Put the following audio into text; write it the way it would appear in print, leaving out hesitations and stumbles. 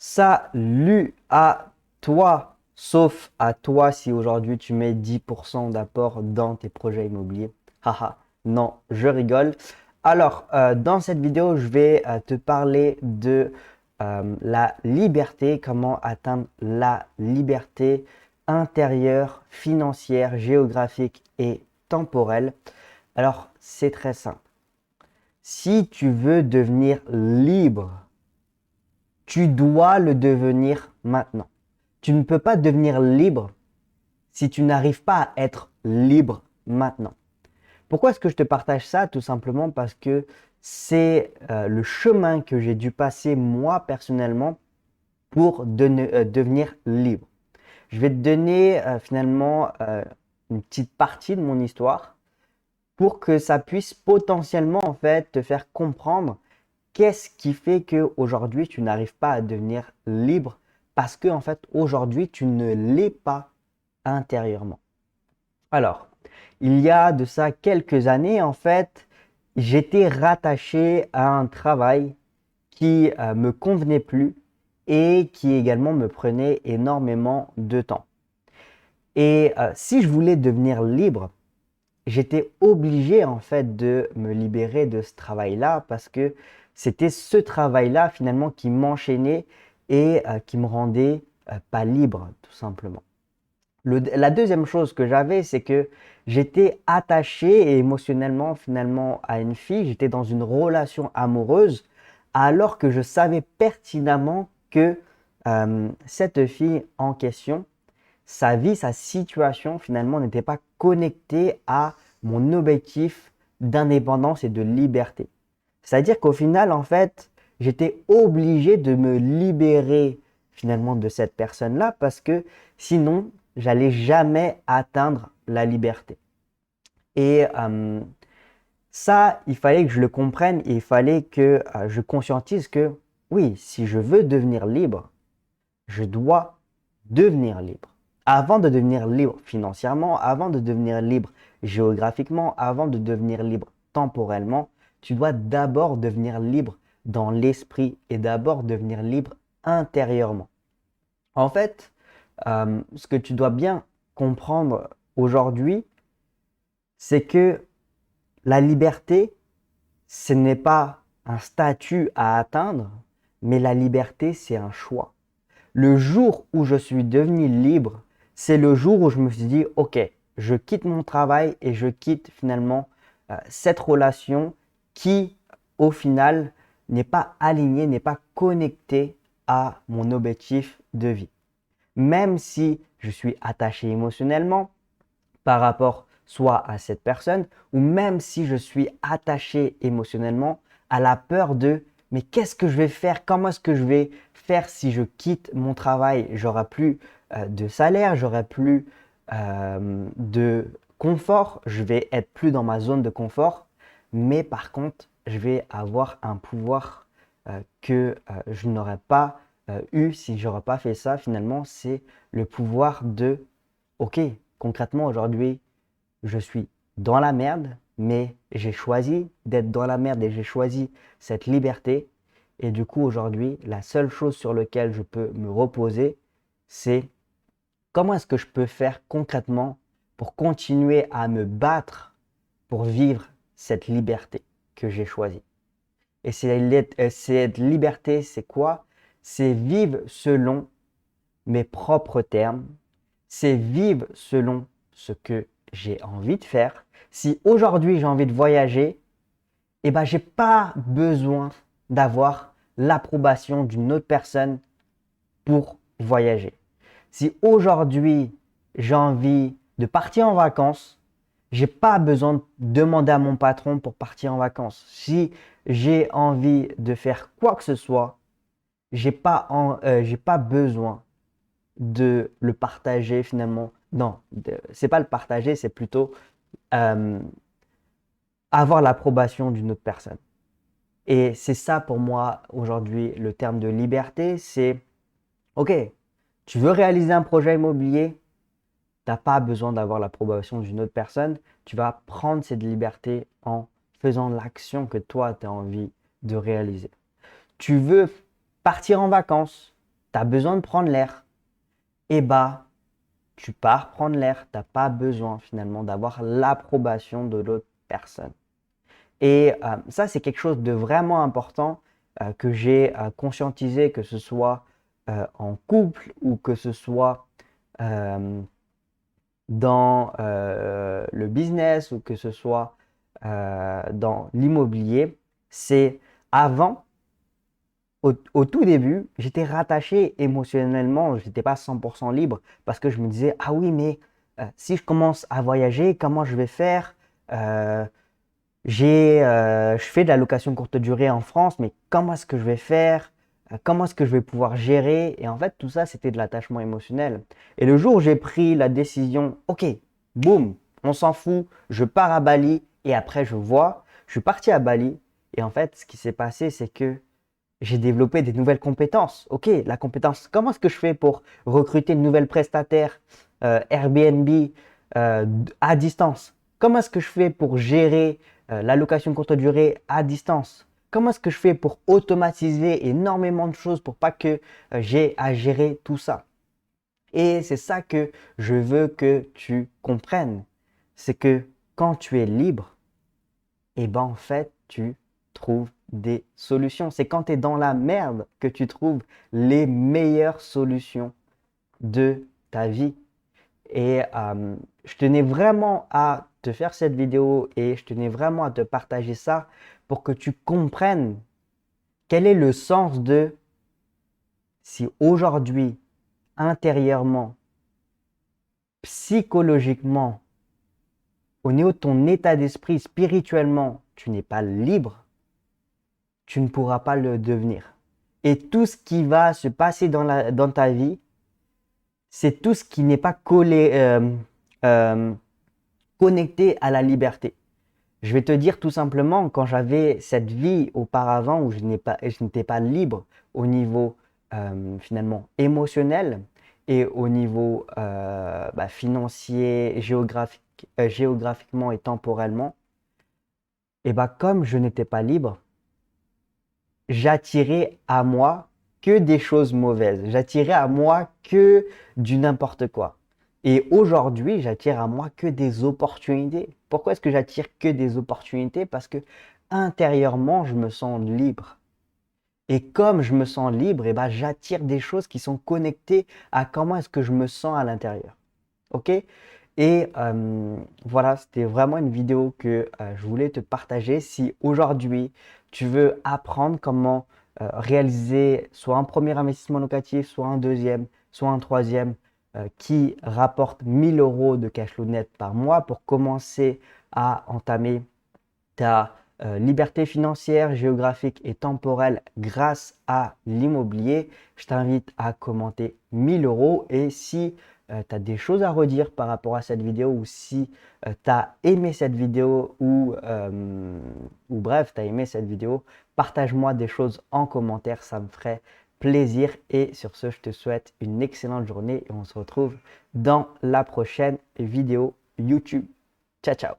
Salut à toi, sauf à toi si aujourd'hui tu mets 10% d'apport dans tes projets immobiliers. Haha, non, je rigole. Alors, dans cette vidéo, je vais te parler de la liberté, comment atteindre la liberté intérieure, financière, géographique et temporelle. Alors, c'est très simple. Si tu veux devenir libre, tu dois le devenir maintenant. Tu ne peux pas devenir libre si tu n'arrives pas à être libre maintenant. Pourquoi est-ce que je te partage ça? Tout simplement parce que c'est le chemin que j'ai dû passer moi personnellement pour devenir libre. Je vais te donner finalement une petite partie de mon histoire pour que ça puisse potentiellement en fait te faire comprendre qu'est-ce qui fait qu'aujourd'hui, tu n'arrives pas à devenir libre parce que, en fait, aujourd'hui, tu ne l'es pas intérieurement. Alors, il y a de ça quelques années, en fait, j'étais rattaché à un travail qui me convenait plus et qui également me prenait énormément de temps. Et si je voulais devenir libre, j'étais obligé en fait de me libérer de ce travail-là parce que c'était ce travail-là finalement qui m'enchaînait et qui me rendait pas libre tout simplement. La deuxième chose que j'avais, c'est que j'étais attaché émotionnellement finalement à une fille, j'étais dans une relation amoureuse alors que je savais pertinemment que cette fille en question, sa vie, sa situation finalement n'était pas connectée à mon objectif d'indépendance et de liberté. C'est-à-dire qu'au final, en fait, j'étais obligé de me libérer finalement de cette personne-là parce que sinon, j'allais jamais atteindre la liberté. Et ça, il fallait que je le comprenne et il fallait que je conscientise que oui, si je veux devenir libre, je dois devenir libre. Avant de devenir libre financièrement, avant de devenir libre géographiquement, avant de devenir libre temporellement, tu dois d'abord devenir libre dans l'esprit et d'abord devenir libre intérieurement. En fait, ce que tu dois bien comprendre aujourd'hui, c'est que la liberté, ce n'est pas un statut à atteindre, mais la liberté, c'est un choix. Le jour où je suis devenu libre, c'est le jour où je me suis dit, OK, je quitte mon travail et je quitte finalement cette relation qui, au final, n'est pas alignée, n'est pas connectée à mon objectif de vie. Même si je suis attaché émotionnellement par rapport soit à cette personne, ou même si je suis attaché émotionnellement à la peur de mais qu'est-ce que je vais faire? Comment est-ce que je vais faire si je quitte mon travail? J'aurai plus de salaire, j'aurai plus de confort, je vais être plus dans ma zone de confort, mais par contre, je vais avoir un pouvoir que je n'aurais pas eu si j'aurais pas fait ça. Finalement, c'est le pouvoir de OK, concrètement aujourd'hui, je suis dans la merde, mais j'ai choisi d'être dans la merde et j'ai choisi cette liberté. Et du coup, aujourd'hui, la seule chose sur laquelle je peux me reposer, c'est comment est-ce que je peux faire concrètement pour continuer à me battre pour vivre cette liberté que j'ai choisie. Et cette liberté, c'est quoi? C'est vivre selon mes propres termes, c'est vivre selon ce que j'ai envie de faire. Si aujourd'hui j'ai envie de voyager, eh ben, je n'ai pas besoin d'avoir l'approbation d'une autre personne pour voyager. Si aujourd'hui j'ai envie de partir en vacances, j'ai pas besoin de demander à mon patron pour partir en vacances. Si j'ai envie de faire quoi que ce soit, j'ai pas besoin de le partager finalement. Non, c'est pas le partager, c'est plutôt euh, avoir l'approbation d'une autre personne. Et c'est ça pour moi aujourd'hui le terme de liberté, c'est OK, tu veux réaliser un projet immobilier, tu n'as pas besoin d'avoir l'approbation d'une autre personne, tu vas prendre cette liberté en faisant l'action que toi tu as envie de réaliser. Tu veux partir en vacances, tu as besoin de prendre l'air. Et bah, tu pars prendre l'air. Tu n'as pas besoin finalement d'avoir l'approbation de l'autre personne. Et ça, c'est quelque chose de vraiment important que j'ai conscientisé, que ce soit en couple ou que ce soit euh, dans le business ou que ce soit dans l'immobilier. C'est avant, au tout début, j'étais rattaché émotionnellement, je n'étais pas 100% libre parce que je me disais, ah oui, mais si je commence à voyager, comment je vais faire? Euh, je fais de la location courte durée en France, mais comment est-ce que je vais faire? Comment est-ce que je vais pouvoir gérer? Et en fait, tout ça, c'était de l'attachement émotionnel. Et le jour où j'ai pris la décision, ok, boum, on s'en fout, je pars à Bali et après je vois, je suis parti à Bali. Et en fait, ce qui s'est passé, c'est que j'ai développé des nouvelles compétences. Ok, la compétence, comment est-ce que je fais pour recruter une nouvelle prestataire Airbnb à distance? Comment est-ce que je fais pour gérer la location courte durée à distance? Comment est-ce que je fais pour automatiser énormément de choses pour pas que j'ai à gérer tout ça? Et c'est ça que je veux que tu comprennes. C'est que quand tu es libre, et ben en fait, tu trouves des solutions. C'est quand tu es dans la merde que tu trouves les meilleures solutions de ta vie. Et je tenais vraiment à te faire cette vidéo et je tenais vraiment à te partager ça pour que tu comprennes quel est le sens de si aujourd'hui, intérieurement, psychologiquement, au niveau de ton état d'esprit, spirituellement, tu n'es pas libre, tu ne pourras pas le devenir. Et tout ce qui va se passer dans ta vie, c'est tout ce qui n'est pas euh, connecté à la liberté. Je vais te dire tout simplement, quand j'avais cette vie auparavant où je n'étais pas libre au niveau finalement émotionnel et au niveau financier, géographiquement et temporellement, et bah comme je n'étais pas libre, j'attirais à moi que des choses mauvaises. J'attirais à moi que du n'importe quoi. Et aujourd'hui, j'attire à moi que des opportunités. Pourquoi est-ce que j'attire que des opportunités? Parce que intérieurement, je me sens libre. Et comme je me sens libre, eh ben, j'attire des choses qui sont connectées à comment est-ce que je me sens à l'intérieur. Ok? Et voilà, c'était vraiment une vidéo que je voulais te partager. Si aujourd'hui, tu veux apprendre comment réaliser soit un premier investissement locatif, soit un deuxième, soit un troisième, qui rapporte 1 000 € de cash flow net par mois pour commencer à entamer ta liberté financière, géographique et temporelle grâce à l'immobilier, je t'invite à commenter 1 000 € et si tu as des choses à redire par rapport à cette vidéo ou si tu as aimé cette vidéo ou bref, tu as aimé cette vidéo, partage-moi des choses en commentaire, ça me ferait plaisir. Et sur ce, je te souhaite une excellente journée et on se retrouve dans la prochaine vidéo YouTube. Ciao, ciao!